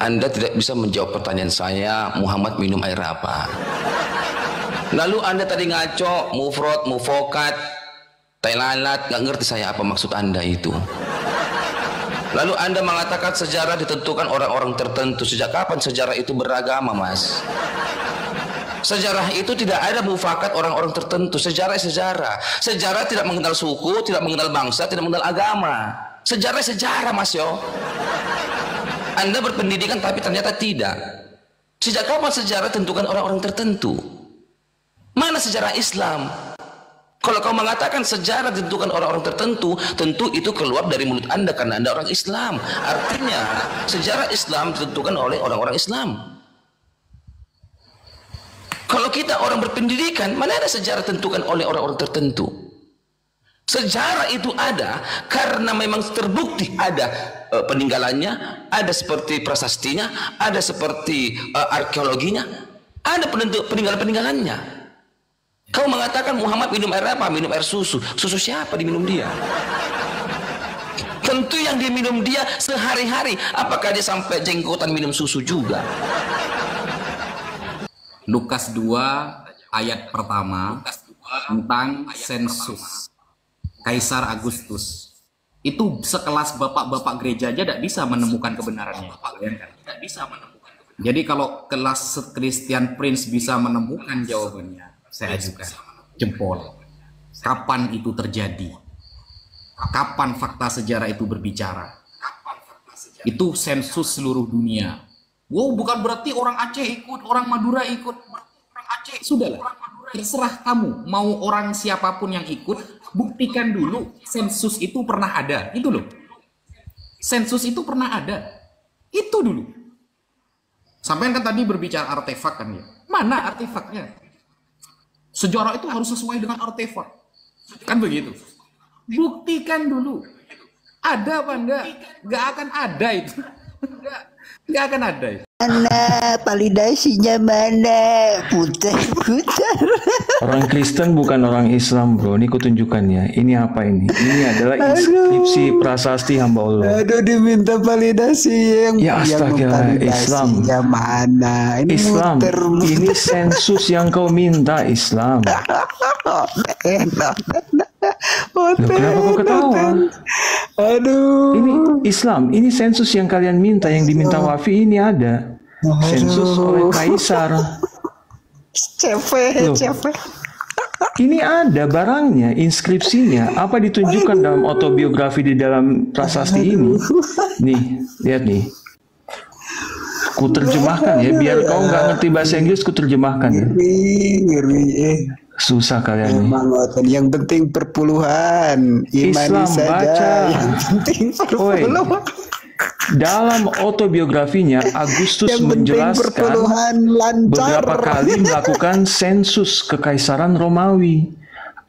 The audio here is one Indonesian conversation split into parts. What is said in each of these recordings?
Anda tidak bisa menjawab pertanyaan saya, Muhammad minum air apa. Lalu Anda tadi ngaco, mufrad, mufokat, tai lalat, nggak ngerti saya apa maksud Anda itu. Lalu Anda mengatakan sejarah ditentukan orang-orang tertentu. Sejak kapan sejarah itu beragama, Mas? Sejarah itu tidak ada mufakat orang-orang tertentu. Sejarah sejarah. Sejarah tidak mengenal suku, tidak mengenal bangsa, tidak mengenal agama. Sejarah sejarah, Mas yo. Anda berpendidikan tapi ternyata tidak. Sejak kapan sejarah tentukan orang-orang tertentu? Mana sejarah Islam? Kalau kau mengatakan sejarah ditentukan orang-orang tertentu, tentu itu keluar dari mulut Anda karena Anda orang Islam. Artinya sejarah Islam ditentukan oleh orang-orang Islam. Kalau kita orang berpendidikan, mana ada sejarah tentukan oleh orang-orang tertentu? Sejarah itu ada karena memang terbukti ada peninggalannya, ada seperti prasastinya, ada seperti arkeologinya, ada peninggalan-peninggalannya. Kau mengatakan Muhammad minum air apa? Minum air susu. Susu siapa diminum dia? Tentu yang diminum dia sehari-hari. Apakah dia sampai jenggotan minum susu juga? Lukas 2 ayat pertama tentang sensus Kaisar Agustus. Itu sekelas bapak-bapak gereja aja tidak bisa menemukan kebenarannya. Jadi kalau kelas Christian Prince bisa menemukan jawabannya, saya ajukan jempol. Kapan itu terjadi? Kapan fakta sejarah itu berbicara? Itu sensus seluruh dunia. Wow, bukan berarti orang Aceh ikut, orang Madura ikut, orang Aceh. Sudahlah, terserah kamu. Mau orang siapapun yang ikut, buktikan dulu sensus itu pernah ada. Itu loh. Sensus itu pernah ada. Itu dulu. Sampai kan tadi berbicara artefak kan ya. Mana artefaknya? Sejarah itu harus sesuai dengan artefak. Kan begitu. Buktikan dulu. Ada apa enggak? Enggak akan ada itu. Enggak akan ada itu. Mana validasinya, mana putar-putar. Orang Kristen bukan orang Islam, bro. Ini kutunjukkan ya. Ini apa ini? Ini adalah inskripsi prasasti hamba Allah. Aduh, diminta validasi Ya astaga, Islam. Mana? Ini Islam. muter. Ini sensus yang kau minta, Islam. Loh, kenapa kau ketawa? Aduh. Ini Islam. Ini sensus yang kalian minta, yang diminta Wafi ini ada. Sensus oleh Kaisar. Cepet. Ini ada barangnya, inskripsinya. Apa ditunjukkan dalam autobiografi di dalam prasasti ini? Nih, lihat nih. Ku terjemahkan ya, biar kau nggak ngerti bahasa Inggris, ku terjemahkan ya. Ngeri. Susah kalian nih. Yang penting perpuluhan, imani Islam saja. baca. Yang penting perpuluhan. Dalam autobiografinya, Agustus menjelaskan beberapa kali melakukan sensus kekaisaran Romawi.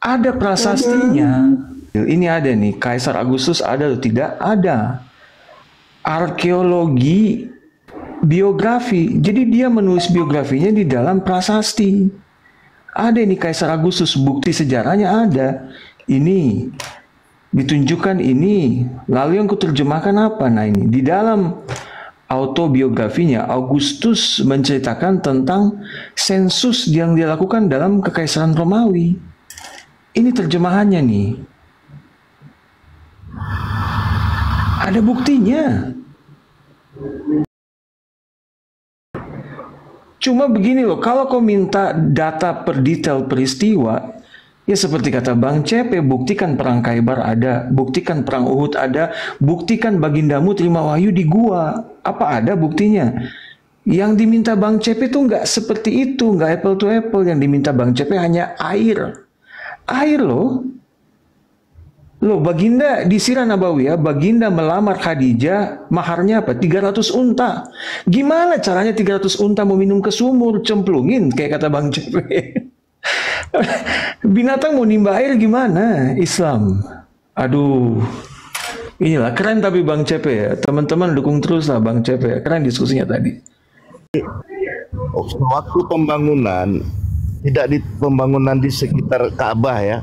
Ada prasastinya. Ini ada nih, Kaisar Agustus ada atau tidak? Ada. Arkeologi biografi. Jadi dia menulis biografinya di dalam prasasti. Ada nih Kaisar Agustus, bukti sejarahnya ada. Ini ditunjukkan ini. Lalu yang kuterjemahkan apa? Nah ini di dalam autobiografinya Augustus menceritakan tentang sensus yang dilakukan dalam Kekaisaran Romawi. Ini terjemahannya nih. Ada buktinya. Cuma begini loh, kalau kau minta data per detail peristiwa, ya seperti kata Bang Cepe, buktikan perang Khaybar ada, buktikan perang Uhud ada, buktikan bagindamu terima wahyu di gua. Apa ada buktinya? Yang diminta Bang Cepe itu nggak seperti itu, nggak apple to apple. Yang diminta Bang Cepe hanya air. Air loh. Loh, baginda di Sirah Nabawiyah, baginda melamar Khadijah, maharnya apa? 300 unta. Gimana caranya 300 unta mau minum ke sumur, cemplungin kayak kata Bang Cepe. Binatang mau nimba air gimana? Islam. Aduh. Inilah keren tapi Bang Cepe ya. Teman-teman dukung terus lah Bang Cepe. Keren diskusinya tadi. Waktu pembangunan, tidak di pembangunan di sekitar Ka'bah ya.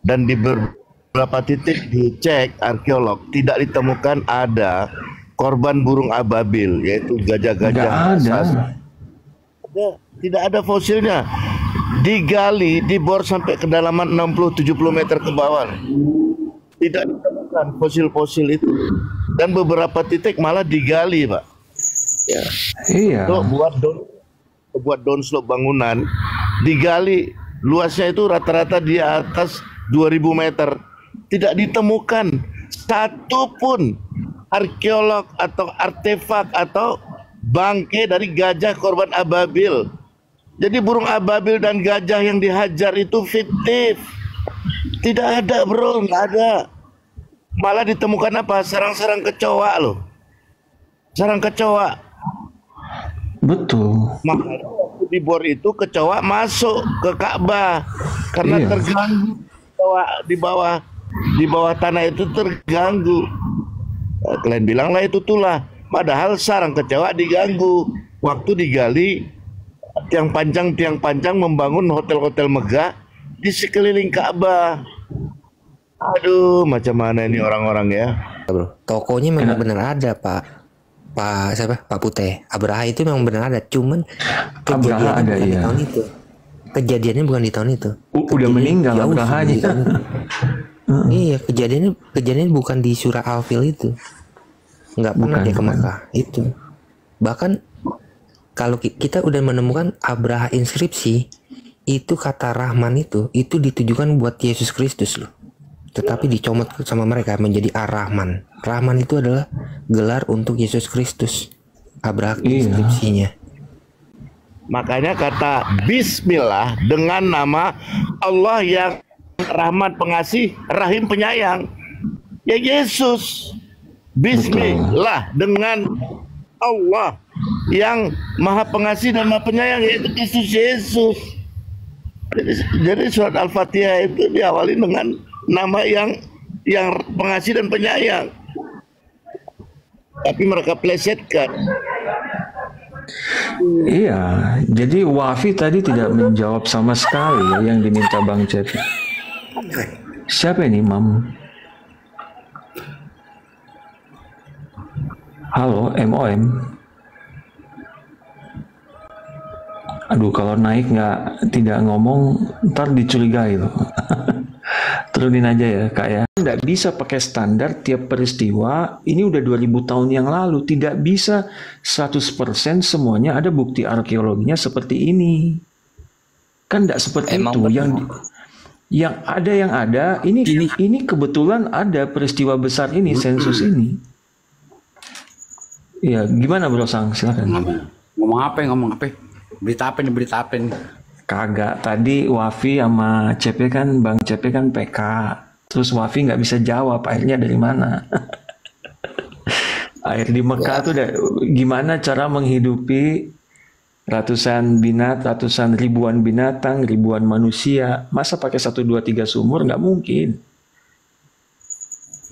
Dan di beberapa titik dicek arkeolog tidak ditemukan ada korban burung ababil, yaitu gajah-gajah Nggak ada. raksasa. Tidak ada fosilnya. Digali, dibor sampai kedalaman 60-70 meter ke bawah. Tidak ditemukan fosil-fosil itu. Dan beberapa titik malah digali, Pak. Ya. Iya. Untuk buat downslope bangunan, digali, luasnya itu rata-rata di atas 2000 meter. Tidak ditemukan satupun arkeolog atau artefak atau bangkai dari gajah korban ababil. Jadi burung ababil dan gajah yang dihajar itu fiktif. Tidak ada, bro, nggak ada. Malah ditemukan apa? Sarang-sarang kecoa loh. Sarang kecoa. Betul. Makanya waktu di bor itu kecoa masuk ke Ka'bah karena Iya. terganggu. Kecoa di bawah tanah itu terganggu. Nah, kalian bilanglah itu tulah. Padahal sarang kecoa diganggu. Waktu digali tiang panjang membangun hotel-hotel megah di sekeliling Ka'bah. Aduh, macam mana ini orang-orang ya? Bro, tokonya memang benar ada, Pak siapa? Pak Putih. Abraha itu memang benar ada, cuman Abraha ada, bukan di iya. tahun itu. Kejadiannya bukan di tahun itu. Udah Kejadiannya meninggal jauh Abrahanya. sebelum di tahun itu. Iya, kejadiannya bukan di surah Al-Fil itu. Nggak pernah Bukan, dia ke bukan. Makkah itu. Bahkan kalau kita udah menemukan Abraha inskripsi, itu kata Rahman itu ditujukan buat Yesus Kristus loh. Tetapi dicomot sama mereka menjadi Ar-Rahman. Rahman itu adalah gelar untuk Yesus Kristus. Abraha Iya. inskripsinya. Makanya kata Bismillah dengan nama Allah yang Rahman pengasih, Rahim penyayang. Ya Yesus. Bismillah dengan Allah yang Maha Pengasih dan Maha Penyayang, yaitu Kristus Yesus. Jadi surat Al-Fatihah itu diawali dengan nama yang pengasih dan penyayang. Tapi mereka plesetkan. Iya, jadi Wafi tadi tidak menjawab sama sekali ya yang diminta Bang Cepi. Siapa ini, Mam? Halo, MOM. Aduh, kalau naik tidak ngomong, ntar dicurigai loh. Turunin aja ya, Kak ya. Nggak bisa pakai standar tiap peristiwa, ini udah 2000 tahun yang lalu. Tidak bisa 100% semuanya ada bukti arkeologinya seperti ini. Kan nggak seperti Emang itu. betul. Yang ada, ini kebetulan ada peristiwa besar ini, sensus ini. Ya, gimana Bro Sang? Silakan. Ngomong apa? Berita apa nih? Kagak, tadi Wafi sama CP kan, Bang CP kan PK. Terus Wafi nggak bisa jawab, airnya dari mana? Air di Mekah tuh gimana cara menghidupi ratusan ribuan binatang, ribuan manusia. Masa pakai 1, 2, 3 sumur? Nggak mungkin.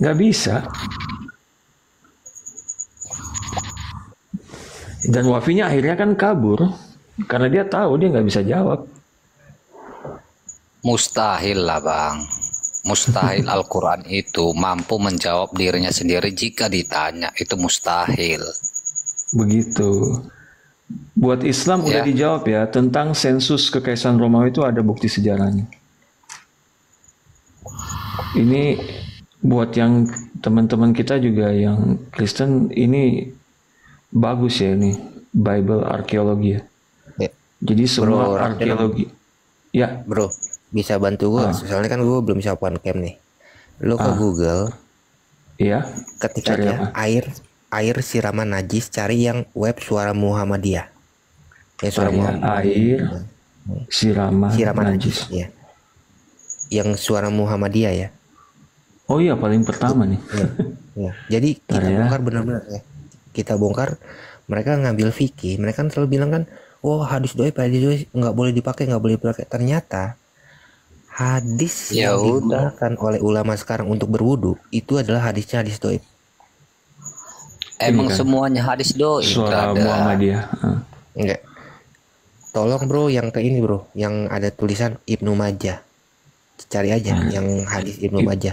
Nggak bisa. Dan Wafinya akhirnya kan kabur. Karena dia tahu dia nggak bisa jawab. Mustahil lah Bang. Mustahil Al-Quran itu mampu menjawab dirinya sendiri jika ditanya. Itu mustahil. Begitu. Buat Islam udah Ya. dijawab ya. Tentang sensus Kekaisaran Romawi itu ada bukti sejarahnya. Ini buat yang teman-teman kita juga yang Kristen, ini bagus ya ini. Bible arkeologi ya. Ya. Jadi semua Bro, arkeologi. Ya, Bro, bisa bantu gue? Soalnya kan gue belum bisa open cam nih. Lo ke Google, ya. ketik Cari aja apa? air siraman najis, cari yang web Suara Muhammadiyah. Ya, Suara Muhammadiyah. Air siraman Najis. najis. Ya. Yang Suara Muhammadiyah ya. Oh iya, paling pertama nih. Ya. Ya. Jadi kita Bentar ya. bongkar benar-benar ya. Kita bongkar, mereka ngambil fikih, mereka kan selalu bilang kan, oh hadis doib nggak boleh dipakai. Ternyata hadis Ya yang udah. digunakan oleh ulama sekarang untuk berwudu itu adalah hadisnya hadis doib. Emang kan? semuanya hadis doib Suara ada. Muhammadiyah. Enggak. Tolong bro, yang ke ini bro, yang ada tulisan Ibnu Majah. Cari aja yang hadis Ibnu Majah.